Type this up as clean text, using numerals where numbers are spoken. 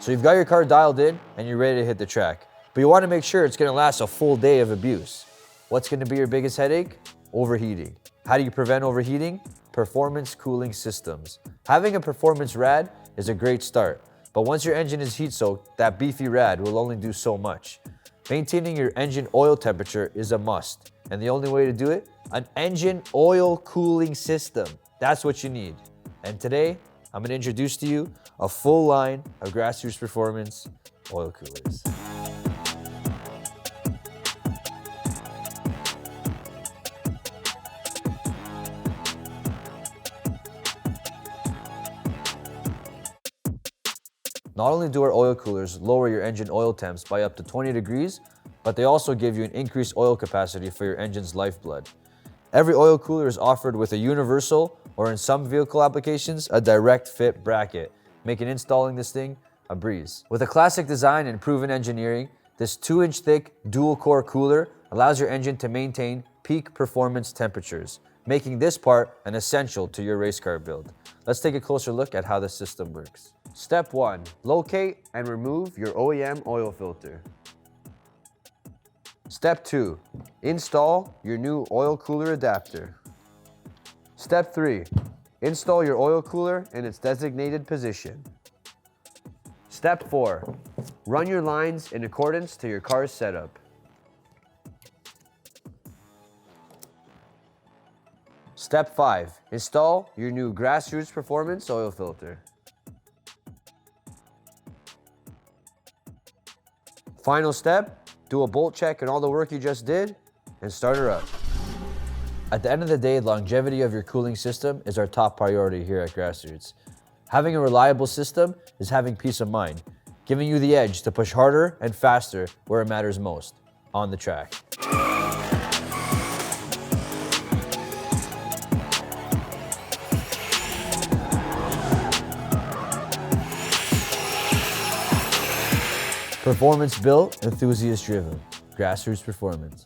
So you've got your car dialed in and you're ready to hit the track. But you want to make sure it's going to last a full day of abuse. What's going to be your biggest headache? Overheating. How do you prevent overheating? Performance cooling systems. Having a performance rad is a great start, but once your engine is heat soaked, that beefy rad will only do so much. Maintaining your engine oil temperature is a must, and the only way to do it? An engine oil cooling system. That's what you need. And today, I'm going to introduce to you a full line of Grassroots Performance oil coolers. Not only do our oil coolers lower your engine oil temps by up to 20 degrees, but they also give you an increased oil capacity for your engine's lifeblood. Every oil cooler is offered with a universal, or in some vehicle applications, a direct fit bracket, making installing this thing a breeze. With a classic design and proven engineering, this 2-inch thick dual-core cooler allows your engine to maintain peak performance temperatures, making this part an essential to your race car build. Let's take a closer look at how the system works. Step 1. Locate and remove your OEM oil filter. Step 2. Install your new oil cooler adapter. Step 3. Install your oil cooler in its designated position. Step 4. Run your lines in accordance to your car's setup. Step 5. Install your new Grassroots Performance oil filter. Final step, do a bolt check on all the work you just did and start her up. At the end of the day, longevity of your cooling system is our top priority here at Grassroots. Having a reliable system is having peace of mind, giving you the edge to push harder and faster where it matters most, on the track. Performance built, enthusiast driven. Grassroots Performance.